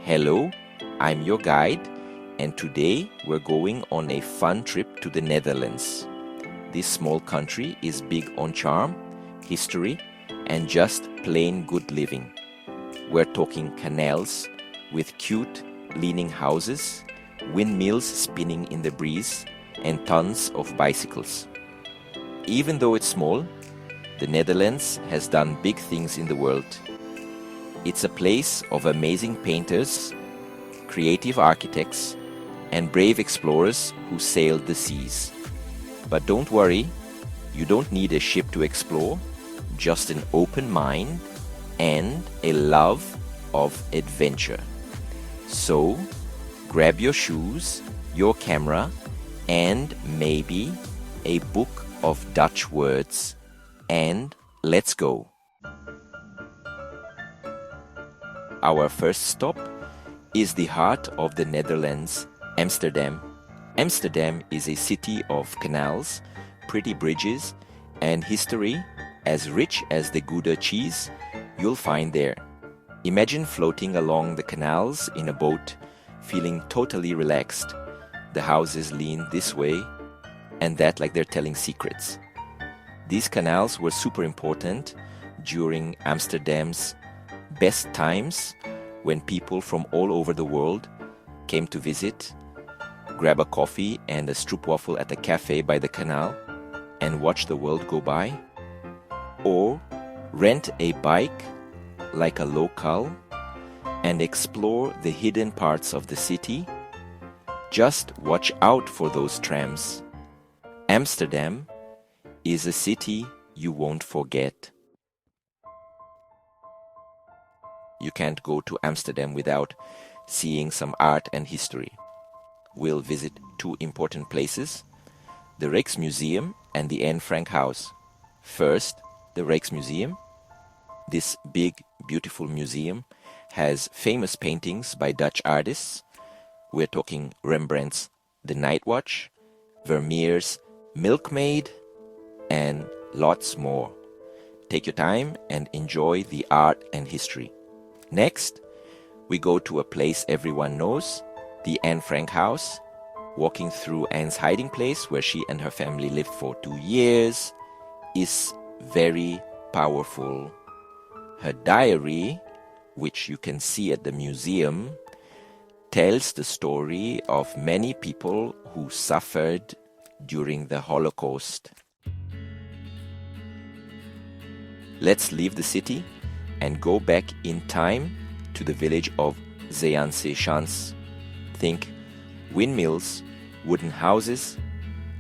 Hello, I'm your guide, and today we're going on a fun trip to the Netherlands. This small country is big on charm, history, and just plain good living. We're talking canals with cute leaning houses, windmills spinning in the breeze, and tons of bicycles. Even though it's small, the Netherlands has done big things in the world. It's a place of amazing painters, creative architects, and brave explorers who sailed the seas. But don't worry, you don't need a ship to explore, just an open mind and a love of adventure. So, grab your shoes, your camera, and maybe a book of Dutch words, and let's go. Our first stop is the heart of the Netherlands, Amsterdam. Amsterdam is a city of canals, pretty bridges, and history as rich as the Gouda cheese you'll find there. Imagine floating along the canals in a boat, feeling totally relaxed. The houses lean this way and that like they're telling secrets. These canals were super important during Amsterdam's best times when people from all over the world came to visit, grab a coffee and a stroopwafel at a cafe by the canal and watch the world go by, or rent a bike like a local and explore the hidden parts of the city. Just watch out for those trams. Amsterdam is a city you won't forget. You can't go to Amsterdam without seeing some art and history. We'll visit two important places, the Rijksmuseum and the Anne Frank House. First, the Rijksmuseum. This big, beautiful museum has famous paintings by Dutch artists. We're talking Rembrandt's The Night Watch, Vermeer's Milkmaid, and lots more. Take your time and enjoy the art and history. Next, we go to a place everyone knows, the Anne Frank house, walking through Anne's hiding place where she and her family lived for 2 years, is very powerful. Her diary, which you can see at the museum, tells the story of many people who suffered during the Holocaust. Let's leave the city and go back in time to the village of Zeeanse. Think windmills, wooden houses,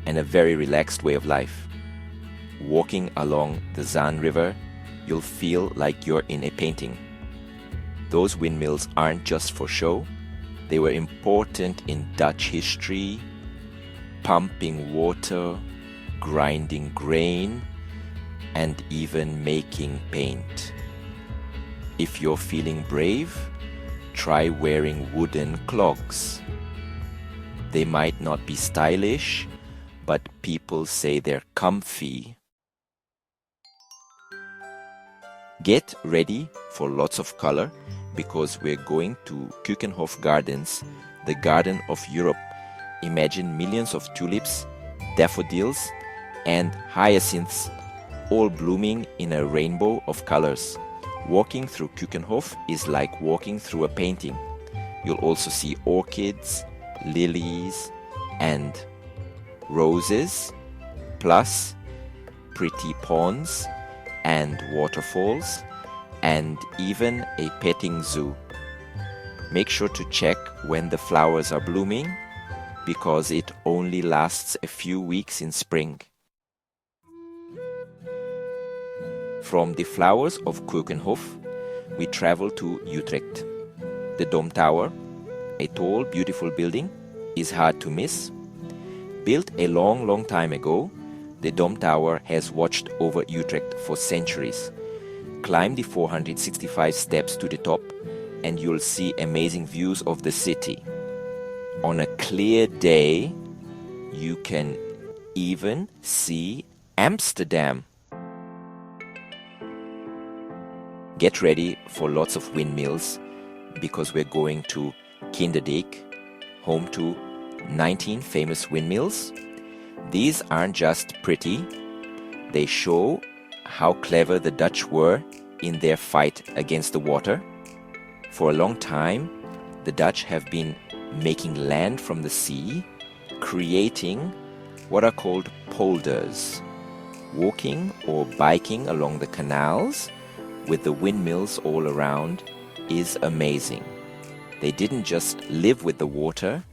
and a very relaxed way of life. Walking along the Zaan River, you'll feel like you're in a painting. Those windmills aren't just for show, they were important in Dutch history, pumping water, grinding grain, and even making paint. If you're feeling brave, try wearing wooden clogs. They might not be stylish, but people say they're comfy. Get ready for lots of color because we're going to Keukenhof Gardens, the garden of Europe. Imagine millions of tulips, daffodils, and hyacinths all blooming in a rainbow of colors. Walking through Keukenhof is like walking through a painting. You'll also see orchids, lilies, and roses, plus pretty ponds and waterfalls, and even a petting zoo. Make sure to check when the flowers are blooming, because it only lasts a few weeks in spring. From the flowers of Keukenhof, we travel to Utrecht. The Dom Tower, a tall, beautiful building, is hard to miss. Built a long time ago, the Dom Tower has watched over Utrecht for centuries. Climb the 465 steps to the top and you'll see amazing views of the city. On a clear day, you can even see Amsterdam. Get ready for lots of windmills. because we're going to Kinderdijk, home to 19 famous windmills. These aren't just pretty, they show how clever the Dutch were in their fight against the water. For a long time, the Dutch have been making land from the sea, creating what are called polders. Walking or biking along the canals with the windmills all around is amazing. They didn't just live with the water,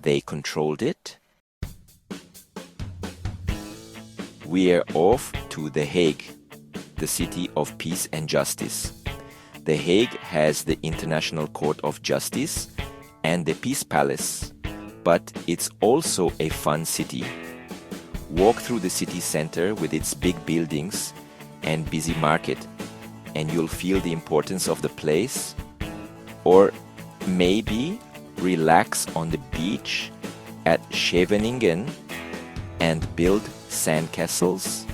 they controlled it. We're off to The Hague, the city of peace and justice. The Hague has the International Court of Justice and the Peace Palace, but it's also a fun city. Walk through the city center with its big buildings and busy market, and you'll feel the importance of the place. Or maybe relax on the beach at Scheveningen and build sandcastles.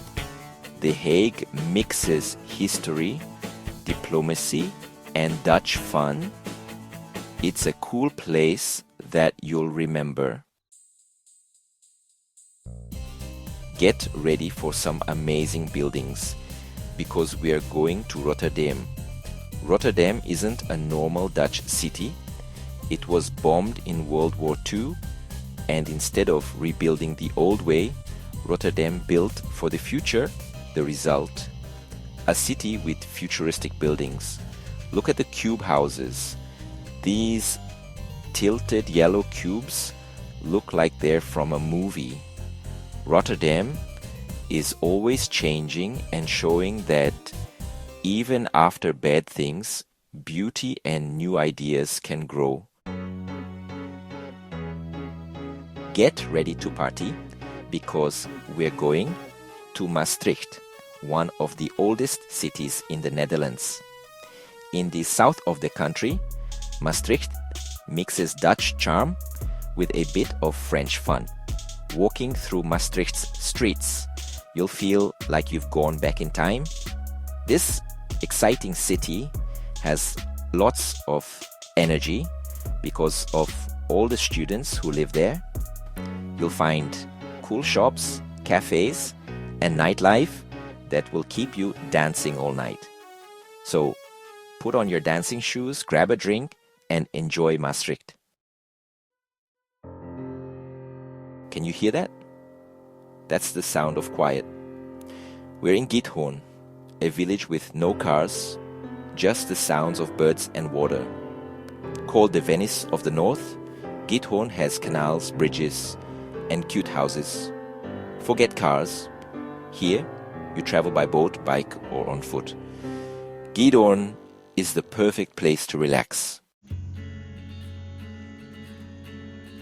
The Hague mixes history, diplomacy, and Dutch fun. It's a cool place that you'll remember. Get ready for some amazing buildings because we are going to Rotterdam. Rotterdam isn't a normal Dutch city. It was bombed in World War II, and instead of rebuilding the old way, Rotterdam built for the future. The result: a city with futuristic buildings. Look at the cube houses. These tilted yellow cubes look like they're from a movie. Rotterdam is always changing and showing that even after bad things, beauty and new ideas can grow. Get ready to party because we're going to Maastricht, one of the oldest cities in the Netherlands. In the south of the country, Maastricht mixes Dutch charm with a bit of French fun. Walking through Maastricht's streets, you'll feel like you've gone back in time. This exciting city has lots of energy because of all the students who live there. You'll find cool shops, cafes, and nightlife that will keep you dancing all night. So put on your dancing shoes, grab a drink, and enjoy Maastricht. Can you hear that? That's the sound of quiet. We're in Giethoorn, a village with no cars, just the sounds of birds and water. Called the Venice of the North, Giethoorn has canals, bridges, and cute houses. Forget cars. Here, you travel by boat, bike, or on foot. Giethoorn is the perfect place to relax.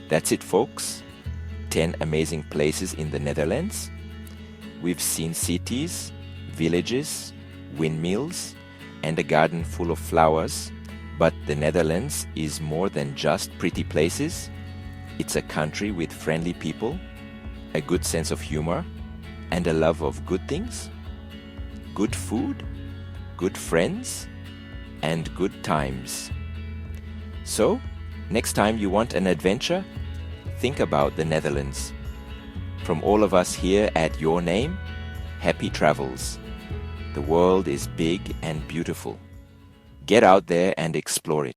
That's it, folks. 10 amazing places in the Netherlands. We've seen cities, villages, windmills, and a garden full of flowers. But the Netherlands is more than just pretty places. It's a country with friendly people, a good sense of humor, and a love of good things, good food, good friends, and good times. So, next time you want an adventure, think about the Netherlands. From all of us here at Your Name, happy travels. The world is big and beautiful. Get out there and explore it.